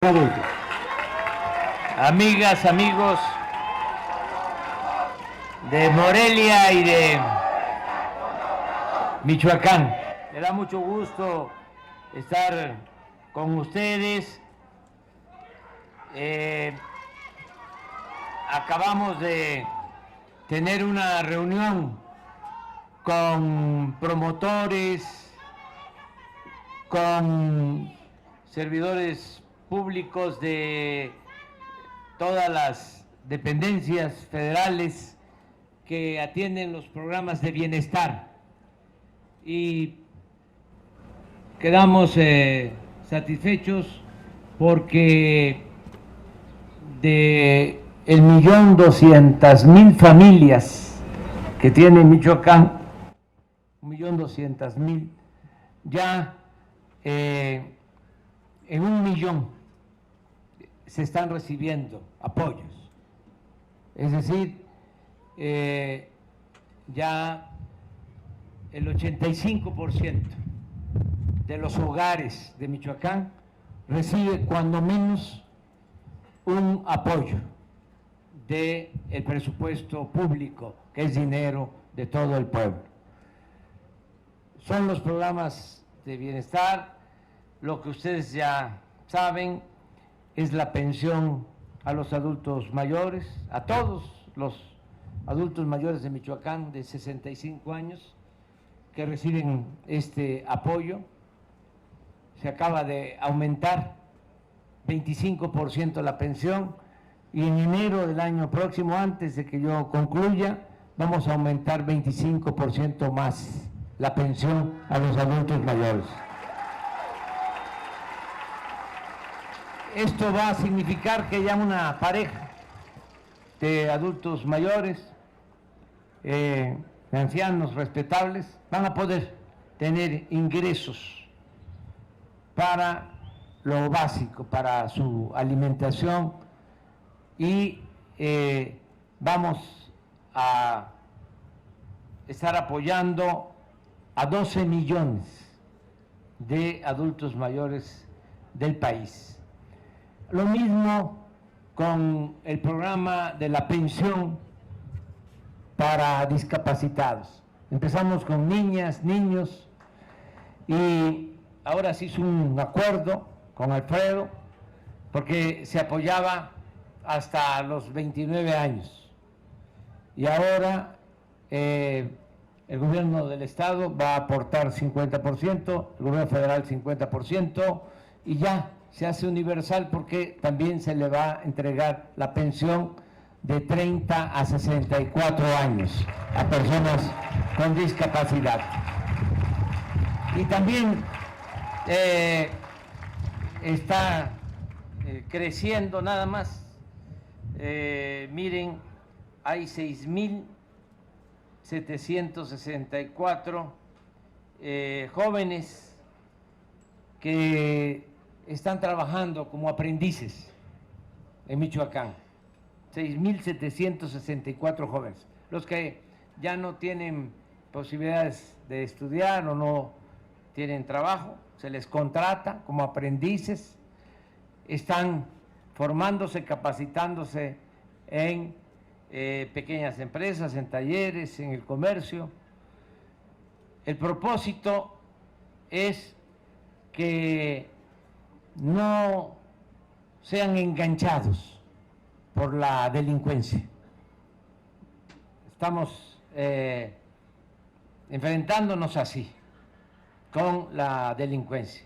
adultos. Amigas, amigos de Morelia y de Michoacán, me da mucho gusto estar con ustedes. Acabamos de tener una reunión con promotores, con servidores públicos de todas las dependencias federales que atienden los programas de bienestar y quedamos satisfechos porque de el 1.200.000 familias que tiene Michoacán, 1.200.000, ya en 1.000.000 se están recibiendo apoyos. Es decir, ya el 85% de los hogares de Michoacán recibe cuando menos un apoyo del presupuesto público, que es dinero de todo el pueblo. Son los programas de bienestar, lo que ustedes ya saben es la pensión a los adultos mayores, a todos los adultos mayores de Michoacán de 65 años que reciben este apoyo. Se acaba de aumentar 25% la pensión y en enero del año próximo, antes de que yo concluya, vamos a aumentar 25% más la pensión a los adultos mayores. Esto va a significar que ya una pareja de adultos mayores, de ancianos respetables, van a poder tener ingresos para lo básico, para su alimentación y vamos a estar apoyando a 12 millones de adultos mayores del país. Lo mismo con el programa de la pensión para discapacitados. Empezamos con niñas, niños y ahora se hizo un acuerdo con Alfredo porque se apoyaba hasta los 29 años y ahora el gobierno del estado va a aportar 50%, el gobierno federal 50% y ya se hace universal porque también se le va a entregar la pensión de 30 a 64 años a personas con discapacidad. Y también está creciendo nada más, miren, hay 6.764 jóvenes que están trabajando como aprendices en Michoacán, 6.764 jóvenes, los que ya no tienen posibilidades de estudiar o no tienen trabajo, se les contrata como aprendices, están formándose, capacitándose en pequeñas empresas, en talleres, en el comercio. El propósito es que no sean enganchados por la delincuencia. Estamos enfrentándonos así con la delincuencia,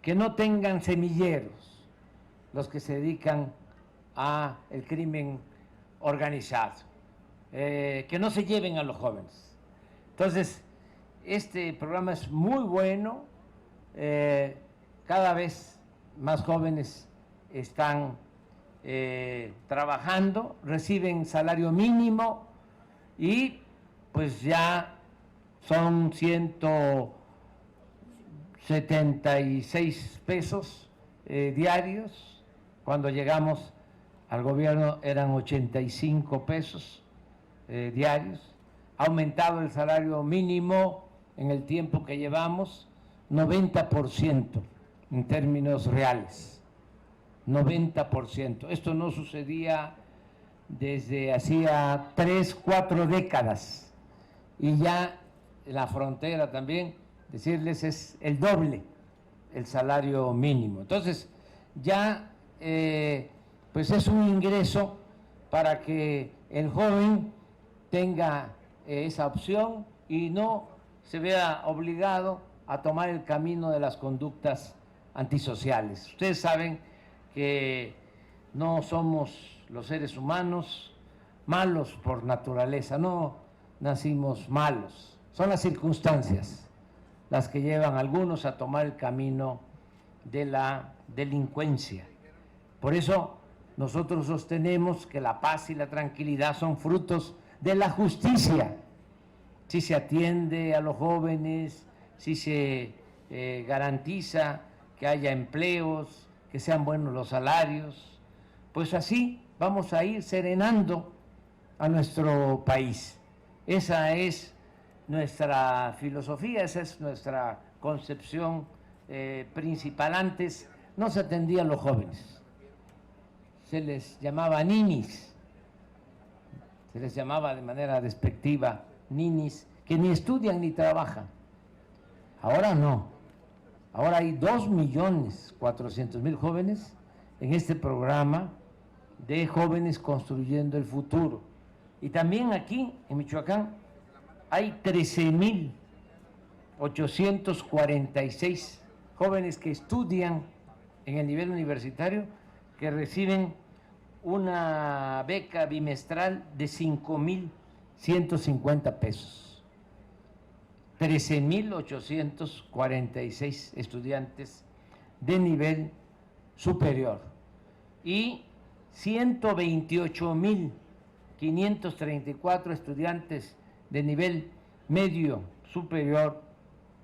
que no tengan semilleros los que se dedican a el crimen organizado, que no se lleven a los jóvenes. Entonces, este programa es muy bueno, cada vez más jóvenes están trabajando, reciben salario mínimo y pues ya son 176 pesos diarios. Cuando llegamos al gobierno eran 85 pesos diarios. Ha aumentado el salario mínimo en el tiempo que llevamos 90% en términos reales. 90%. Esto no sucedía desde hacía 3, 4 décadas, y ya en la frontera también, decirles, es el doble el salario mínimo. Entonces, ya pues es un ingreso para que el joven tenga esa opción y no se vea obligado a tomar el camino de las conductas antisociales. Ustedes saben que no somos los seres humanos malos por naturaleza, no nacimos malos, son las circunstancias las que llevan a algunos a tomar el camino de la delincuencia. Por eso nosotros sostenemos que la paz y la tranquilidad son frutos de la justicia. Si se atiende a los jóvenes, si se garantiza que haya empleos, que sean buenos los salarios, pues así vamos a ir serenando a nuestro país. Esa es nuestra filosofía, esa es nuestra concepción principal. Antes no se atendía a los jóvenes, se les llamaba ninis, se les llamaba de manera despectiva ninis, que ni estudian ni trabajan. Ahora no, ahora hay 2.400.000 jóvenes en este programa de Jóvenes Construyendo el Futuro. Y también aquí en Michoacán hay 13.846 jóvenes que estudian en el nivel universitario, que reciben una beca bimestral de 5.150 pesos. 13.846 estudiantes de nivel superior y 128.534 estudiantes de nivel medio superior,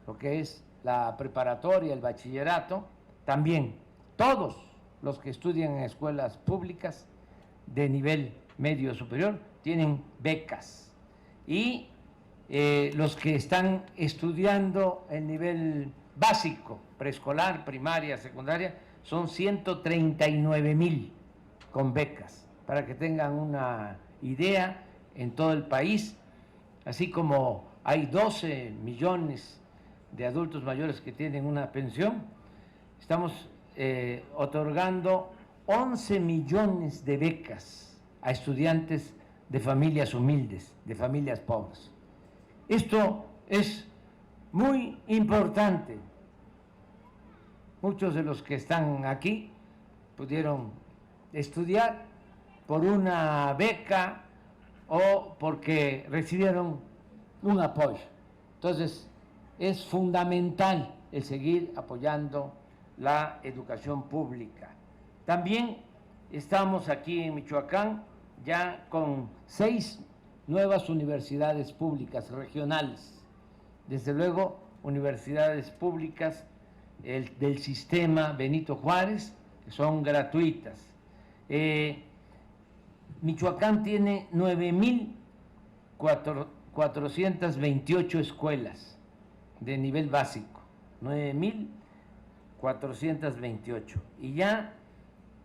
lo que es la preparatoria, el bachillerato, también todos los que estudian en escuelas públicas de nivel medio superior tienen becas, y los que están estudiando el nivel básico, preescolar, primaria, secundaria, son 139.000 con becas, para que tengan una idea en todo el país. Así como hay 12 millones de adultos mayores que tienen una pensión, estamos otorgando 11 millones de becas a estudiantes de familias humildes, de familias pobres. Esto es muy importante. Muchos de los que están aquí pudieron estudiar por una beca o porque recibieron un apoyo. Entonces, es fundamental el seguir apoyando la educación pública. También estamos aquí en Michoacán ya con 6 nuevas universidades públicas regionales. Desde luego, universidades públicas del sistema Benito Juárez, que son gratuitas. Michoacán tiene 9.428 escuelas de nivel básico, 9.428, y ya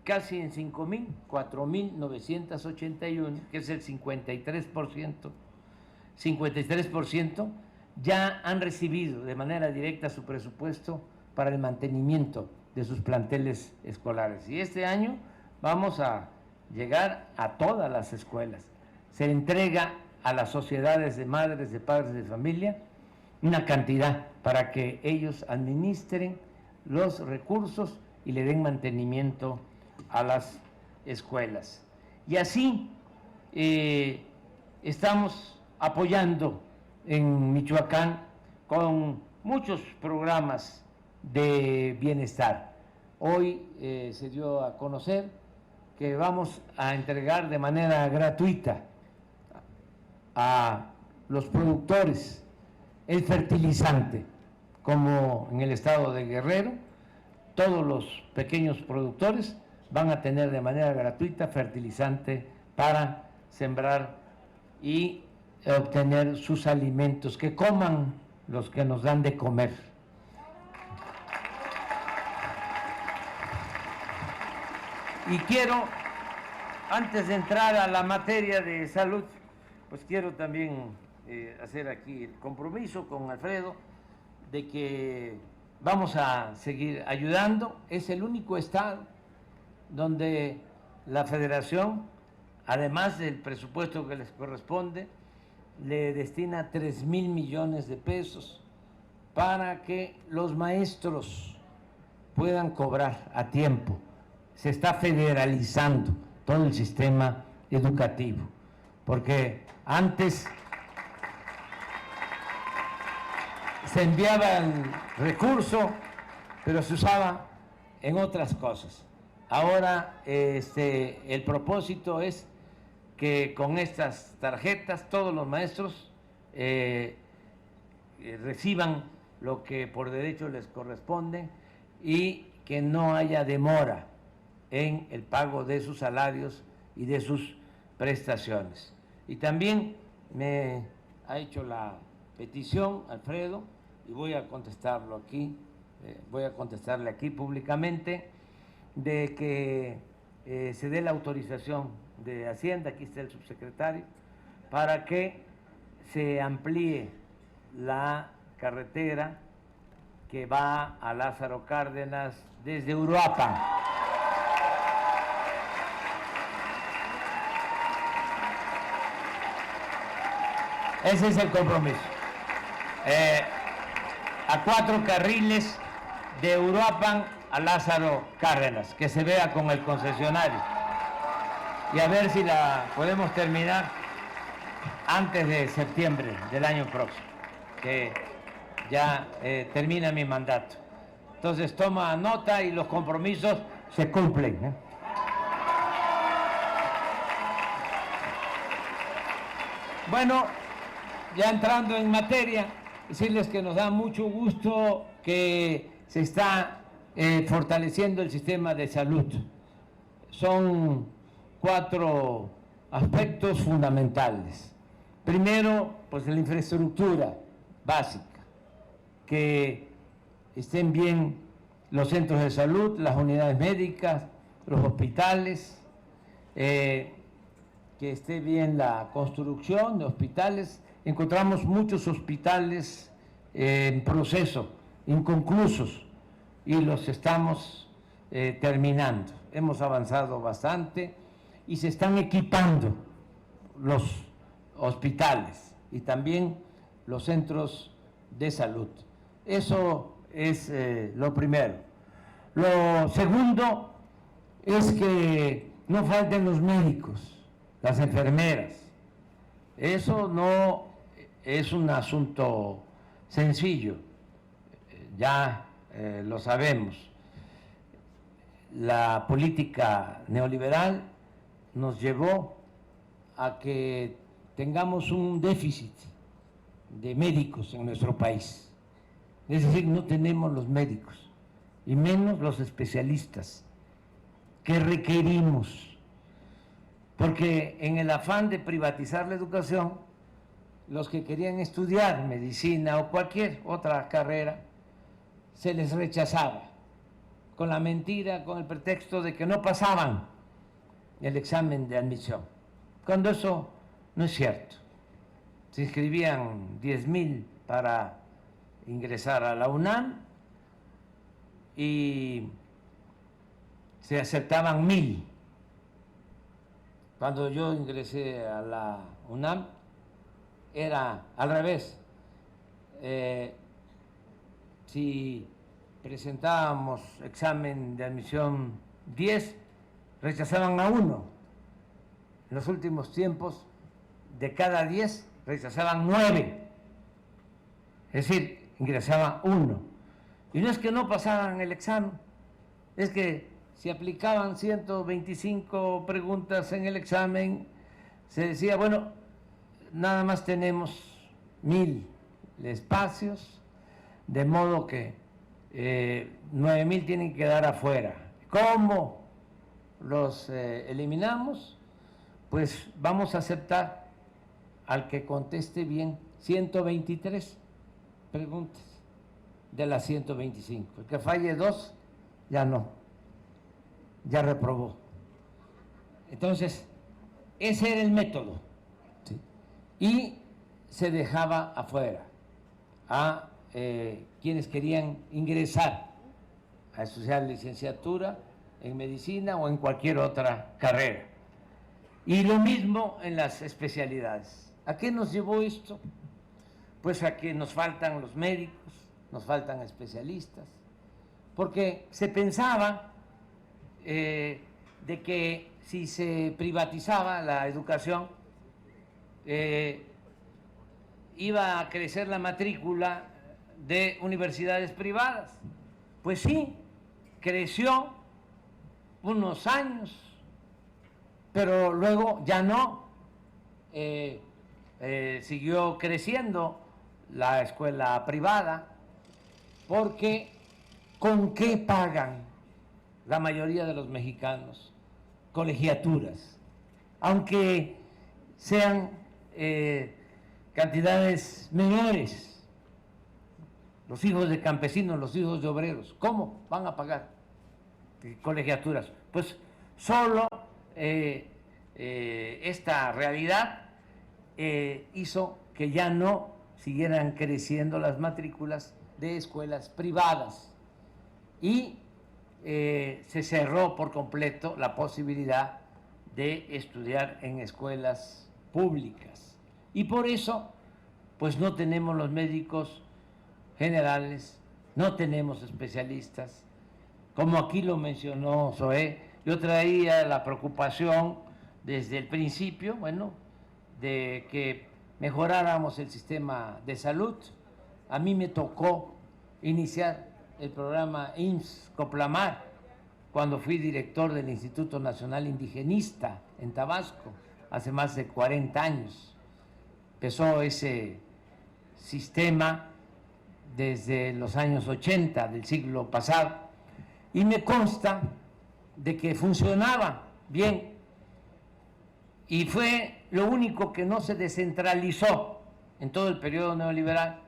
casi en 5.000, 4.981, que es el 53%, ya han recibido de manera directa su presupuesto para el mantenimiento de sus planteles escolares. Y este año vamos a llegar a todas las escuelas. Se entrega a las sociedades de madres, de padres de familia, una cantidad para que ellos administren los recursos y le den mantenimiento a las escuelas. Y así estamos apoyando en Michoacán con muchos programas de bienestar. Hoy se dio a conocer que vamos a entregar de manera gratuita a los productores el fertilizante, como en el estado de Guerrero, todos los pequeños productores van a tener de manera gratuita fertilizante para sembrar y obtener sus alimentos, que coman los que nos dan de comer. Y quiero, antes de entrar a la materia de salud, pues quiero también hacer aquí el compromiso con Alfredo de que vamos a seguir ayudando. Es el único estado donde la federación, además del presupuesto que les corresponde, le destina 3,000 millones de pesos para que los maestros puedan cobrar a tiempo. Se está federalizando todo el sistema educativo, porque antes se enviaba el recurso, pero se usaba en otras cosas. Ahora el propósito es que con estas tarjetas todos los maestros reciban lo que por derecho les corresponde y que no haya demora en el pago de sus salarios y de sus prestaciones. Y también me ha hecho la petición, Alfredo, y voy a contestarlo aquí, voy a contestarle aquí públicamente, de que se dé la autorización de Hacienda, aquí está el subsecretario, para que se amplíe la carretera que va a Lázaro Cárdenas desde Uruapan. Ese es el compromiso. A 4 carriles de Uruapan a Lázaro Cárdenas, que se vea con el concesionario. Y a ver si la podemos terminar antes de septiembre del año próximo, que ya termina mi mandato. Entonces toma nota y los compromisos se cumplen, ¿eh? Bueno, ya entrando en materia, decirles que nos da mucho gusto que se está fortaleciendo el sistema de salud. Son 4 aspectos fundamentales. Primero, pues la infraestructura básica, que estén bien los centros de salud, las unidades médicas, los hospitales, que esté bien la construcción de hospitales. Encontramos muchos hospitales en proceso, inconclusos, y los estamos terminando. Hemos avanzado bastante y se están equipando los hospitales y también los centros de salud. Eso es lo primero. Lo segundo es que no falten los médicos, las enfermeras. Eso no es un asunto sencillo, ya lo sabemos. La política neoliberal nos llevó a que tengamos un déficit de médicos en nuestro país. Es decir, no tenemos los médicos, y menos los especialistas que requerimos, porque en el afán de privatizar la educación, los que querían estudiar medicina o cualquier otra carrera, se les rechazaba, con la mentira, con el pretexto de que no pasaban el examen de admisión, cuando eso no es cierto. Se inscribían 10,000 para ingresar a la UNAM y se aceptaban 1,000. Cuando yo ingresé a la UNAM era al revés. Si presentábamos examen de admisión 10, rechazaban a 1. En los últimos tiempos, de cada 10, rechazaban 9. Es decir, ingresaba 1. Y no es que no pasaran el examen, es que si aplicaban 125 preguntas en el examen, se decía, bueno, nada más tenemos 1,000 espacios, de modo que 9,000 tienen que quedar afuera. ¿Cómo los eliminamos? Pues vamos a aceptar al que conteste bien 123 preguntas de las 125. El que falle 2, ya no, ya reprobó. Entonces, ese era el método, ¿sí? Y se dejaba afuera a quienes querían ingresar a estudiar licenciatura en medicina o en cualquier otra carrera. Y lo mismo en las especialidades. ¿A qué nos llevó esto? Pues a que nos faltan los médicos, nos faltan especialistas, porque se pensaba de que si se privatizaba la educación, iba a crecer la matrícula de universidades privadas. Pues sí, creció unos años, pero luego ya no. Siguió creciendo la escuela privada, porque ¿con qué pagan la mayoría de los mexicanos colegiaturas? Aunque sean cantidades menores. Los hijos de campesinos, los hijos de obreros, ¿cómo van a pagar colegiaturas? Pues solo esta realidad hizo que ya no siguieran creciendo las matrículas de escuelas privadas y se cerró por completo la posibilidad de estudiar en escuelas públicas. Y por eso, pues no tenemos los médicos generales, no tenemos especialistas. Como aquí lo mencionó Zoé, yo traía la preocupación desde el principio, bueno, de que mejoráramos el sistema de salud. A mí me tocó iniciar el programa IMSS-Coplamar cuando fui director del Instituto Nacional Indigenista en Tabasco, hace más de 40 años. Empezó ese sistema desde los años 80 del siglo pasado y me consta de que funcionaba bien y fue lo único que no se descentralizó en todo el periodo neoliberal.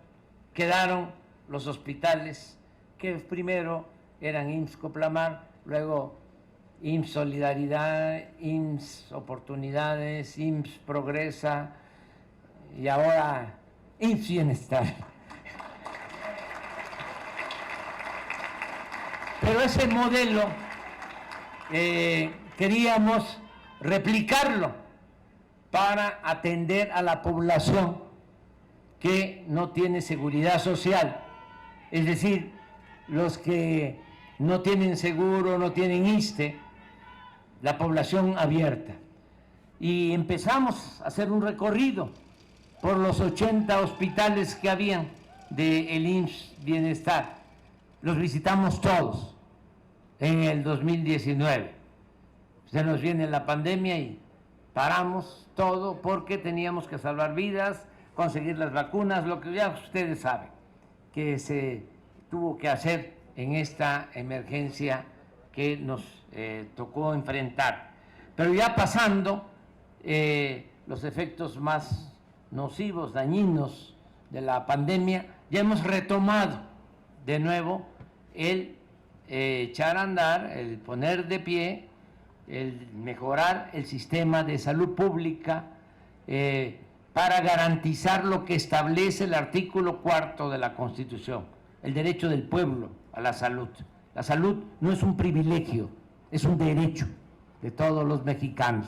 Quedaron los hospitales que primero eran IMSS-Coplamar, luego IMSS Solidaridad, IMSS Oportunidades, IMSS Progresa y ahora IMSS Bienestar. Pero ese modelo queríamos replicarlo para atender a la población que no tiene seguridad social, es decir, los que no tienen seguro, no tienen ISSSTE, la población abierta. Y empezamos a hacer un recorrido por los 80 hospitales que habían del IMSS Bienestar. Los visitamos todos en el 2019. Se nos viene la pandemia y paramos todo porque teníamos que salvar vidas, conseguir las vacunas, lo que ya ustedes saben que se tuvo que hacer en esta emergencia que nos tocó enfrentar. Pero ya pasando los efectos más nocivos, dañinos de la pandemia, ya hemos retomado de nuevo el echar a andar, el poner de pie, el mejorar el sistema de salud pública para garantizar lo que establece el artículo 4 de la Constitución, el derecho del pueblo a la salud. La salud no es un privilegio, es un derecho de todos los mexicanos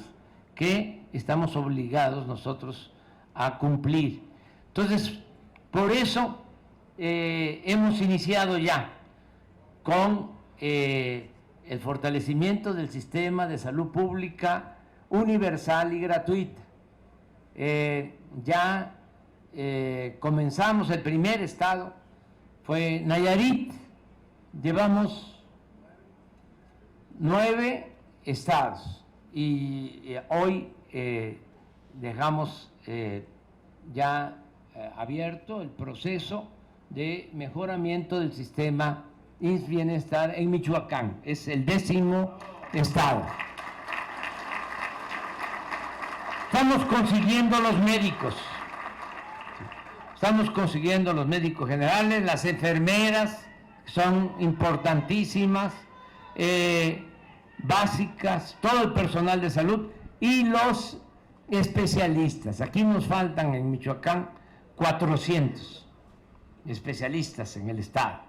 que estamos obligados nosotros a cumplir. Entonces, por eso hemos iniciado ya con el fortalecimiento del sistema de salud pública universal y gratuita. Ya comenzamos, el primer estado fue Nayarit, llevamos 9 estados y hoy dejamos ya abierto el proceso de mejoramiento del sistema IMSS Bienestar en Michoacán, es el 10º estado. Estamos consiguiendo los médicos, estamos consiguiendo los médicos generales, las enfermeras son importantísimas, básicas, todo el personal de salud y los especialistas. Aquí nos faltan en Michoacán 400 especialistas en el estado.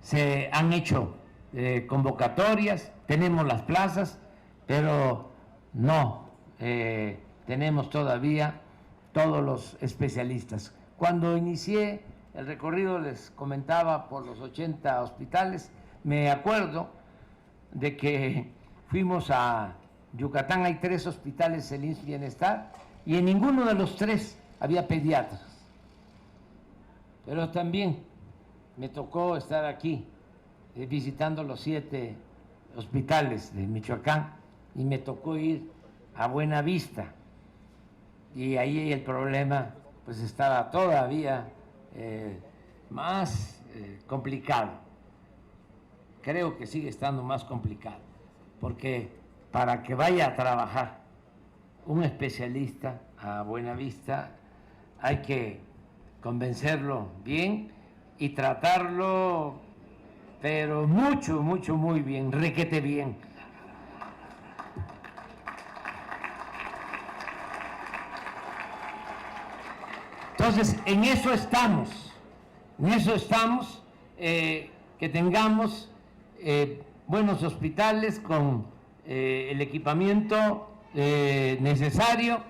Se han hecho convocatorias, tenemos las plazas, pero no tenemos todavía todos los especialistas. Cuando inicié el recorrido, les comentaba, por los 80 hospitales, me acuerdo de que fuimos a Yucatán, hay 3 hospitales del IMSS Bienestar, y en ninguno de los 3 había pediatras. Pero también me tocó estar aquí visitando los 7 hospitales de Michoacán, y me tocó ir a Buenavista, y ahí el problema pues estaba todavía más complicado. Creo que sigue estando más complicado, porque para que vaya a trabajar un especialista a Buenavista hay que convencerlo bien y tratarlo, pero mucho, mucho, muy bien, requete bien. Entonces, en eso estamos, que tengamos buenos hospitales con el equipamiento necesario,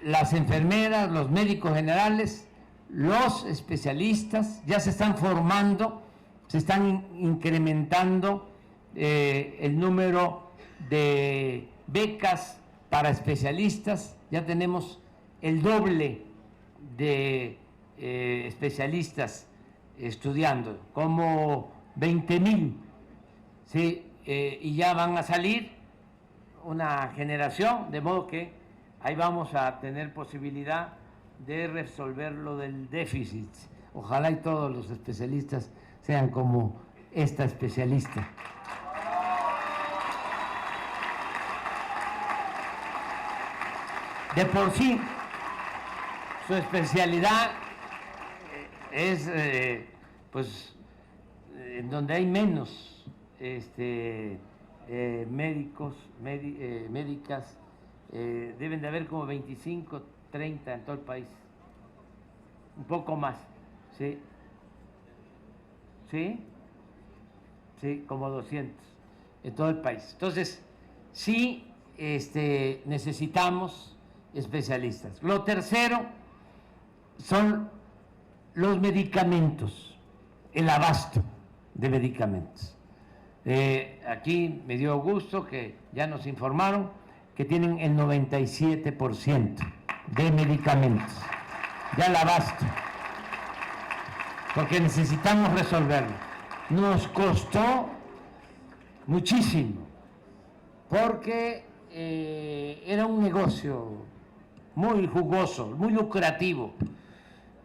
las enfermeras, los médicos generales, los especialistas ya se están formando, se están incrementando el número de becas para especialistas, ya tenemos el doble de especialistas estudiando, como 20,000, ¿sí? Y ya van a salir una generación, de modo que ahí vamos a tener posibilidad de resolver lo del déficit. Ojalá y todos los especialistas sean como esta especialista. De por sí, su especialidad es pues en donde hay menos médicos, médicas, deben de haber como 25, 30 en todo el país, un poco más, ¿sí? ¿Sí? Sí, como 200 en todo el país. Entonces, sí necesitamos especialistas. Lo tercero son los medicamentos, el abasto de medicamentos. Aquí me dio gusto que ya nos informaron que tienen el 97% de medicamentos, ya el abasto, porque necesitamos resolverlo. Nos costó muchísimo, porque era un negocio muy jugoso, muy lucrativo.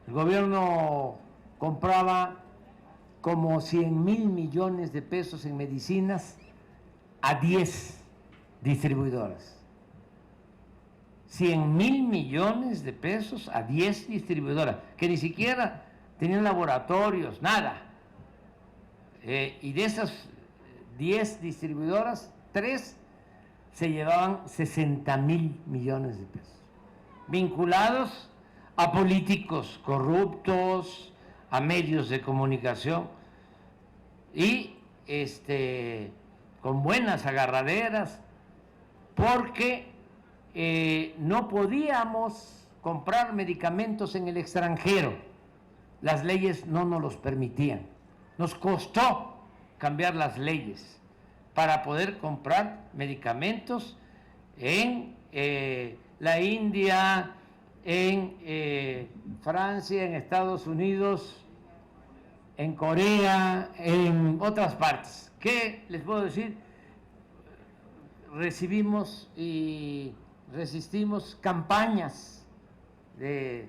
El gobierno compraba como 100,000 millones de pesos en medicinas a 10 distribuidoras. 100,000 millones de pesos a 10 distribuidoras, que ni siquiera tenían laboratorios, nada. Y de esas 10 distribuidoras, 3 se llevaban 60,000 millones de pesos, vinculados a políticos corruptos, a medios de comunicación, y con buenas agarraderas, porque no podíamos comprar medicamentos en el extranjero, las leyes no nos los permitían. Nos costó cambiar las leyes para poder comprar medicamentos en la India, en Francia, en Estados Unidos, en Corea, en otras partes. ¿Qué les puedo decir? Recibimos y resistimos campañas de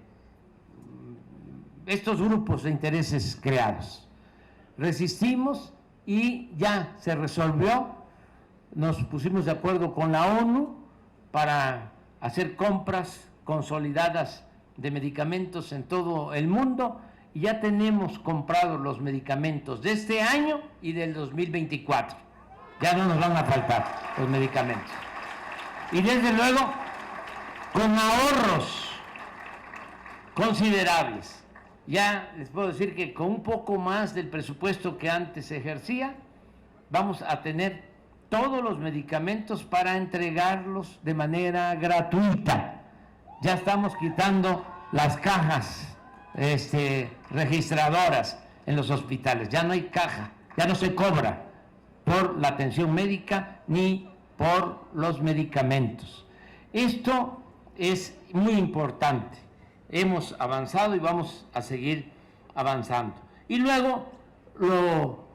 estos grupos de intereses creados. Resistimos y ya se resolvió. Nos pusimos de acuerdo con la ONU para hacer compras consolidadas de medicamentos en todo el mundo, y ya tenemos comprados los medicamentos de este año y del 2024 ya no nos van a faltar los medicamentos. Y desde luego, con ahorros considerables. Ya les puedo decir que con un poco más del presupuesto que antes se ejercía, vamos a tener todos los medicamentos para entregarlos de manera gratuita. Ya estamos quitando las cajas registradoras en los hospitales. Ya no hay caja, ya no se cobra por la atención médica ni por los medicamentos. Esto es muy importante. Hemos avanzado y vamos a seguir avanzando. Y luego, lo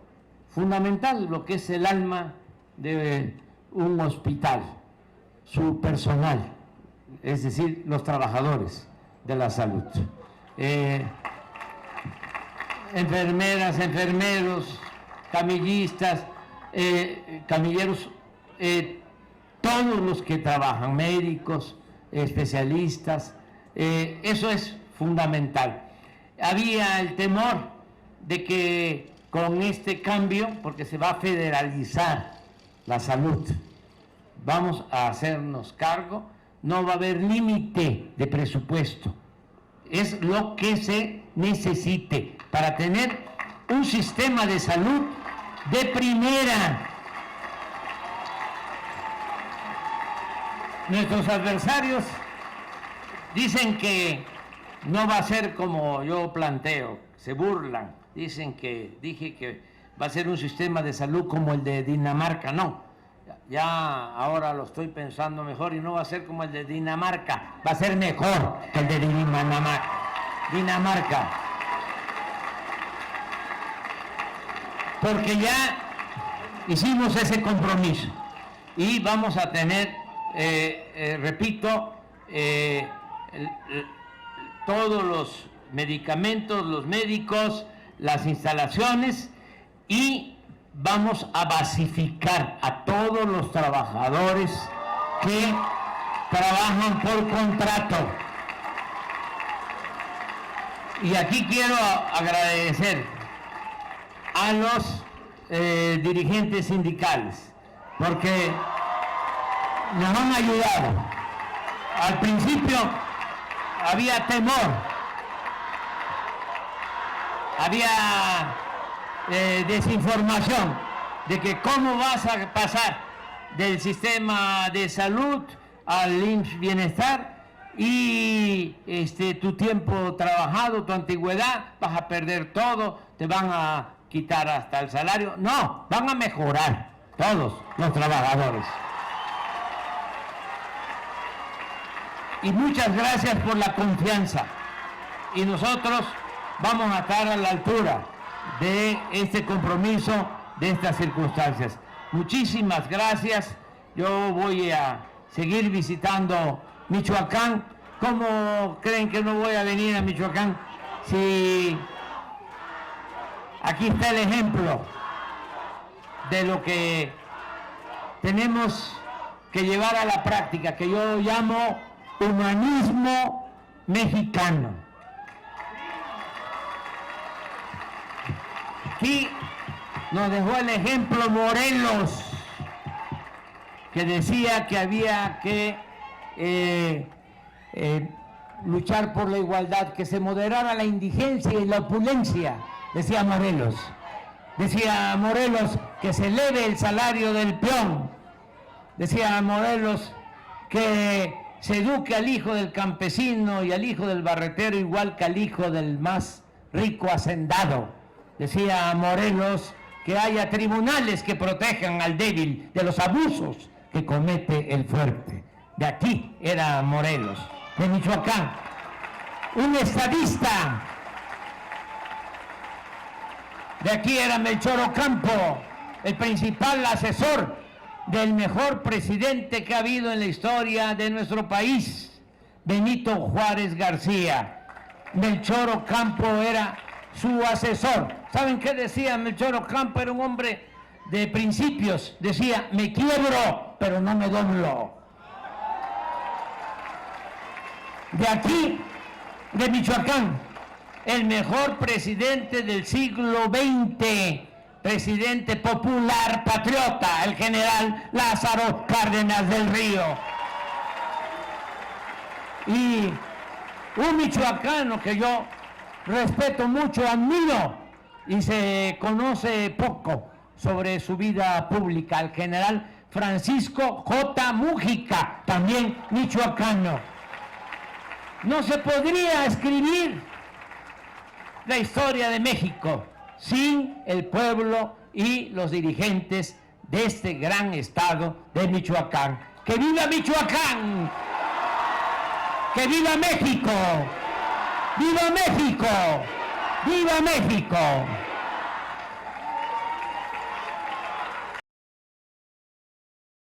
fundamental, lo que es el alma de un hospital, su personal, es decir, los trabajadores de la salud. Enfermeras, enfermeros, camillistas, camilleros, todos los que trabajan, médicos, especialistas, eso es fundamental. Había el temor de que con este cambio, porque se va a federalizar la salud, vamos a hacernos cargo, no va a haber límite de presupuesto, es lo que se necesite para tener un sistema de salud de primera. Nuestros adversarios dicen que no va a ser como yo planteo, se burlan, dicen que dije que va a ser un sistema de salud como el de Dinamarca. No, ya ahora lo estoy pensando mejor y no va a ser como el de Dinamarca, va a ser mejor que el de Dinamarca. Porque ya hicimos ese compromiso y vamos a tener, repito, todos los medicamentos, los médicos, las instalaciones, y vamos a basificar a todos los trabajadores que trabajan por contrato. Y aquí quiero agradecer a los dirigentes sindicales, porque nos han ayudado. Al principio había temor, había desinformación de que cómo vas a pasar del sistema de salud al IMSS Bienestar y tu tiempo trabajado, tu antigüedad, vas a perder todo, te van a quitar hasta el salario. No, van a mejorar todos los trabajadores. Y muchas gracias por la confianza. Y nosotros vamos a estar a la altura de este compromiso, de estas circunstancias. Muchísimas gracias. Yo voy a seguir visitando Michoacán. ¿Cómo creen que no voy a venir a Michoacán? Si aquí está el ejemplo de lo que tenemos que llevar a la práctica, que yo llamo humanismo mexicano. Aquí nos dejó el ejemplo Morelos, que decía que había que luchar por la igualdad, que se moderara la indigencia y la opulencia, decía Morelos. Decía Morelos que se eleve el salario del peón. Decía Morelos que se eduque al hijo del campesino y al hijo del barretero igual que al hijo del más rico hacendado. Decía Morelos que haya tribunales que protejan al débil de los abusos que comete el fuerte. De aquí era Morelos, de Michoacán. Un estadista. De aquí era Melchor Ocampo, el principal asesor del mejor presidente que ha habido en la historia de nuestro país, Benito Juárez García. Melchor Ocampo era su asesor. ¿Saben qué decía Melchor Ocampo? Era un hombre de principios. Decía, me quiebro, pero no me doblo. De aquí, de Michoacán, el mejor presidente del siglo XX, presidente popular patriota, el general Lázaro Cárdenas del Río. Y un michoacano que yo respeto mucho, admiro, y se conoce poco sobre su vida pública, el general Francisco J. Mújica, también michoacano. No se podría escribir la historia de México sin el pueblo y los dirigentes de este gran estado de Michoacán. ¡Que viva Michoacán! ¡Que viva México! ¡Viva México! ¡Viva México!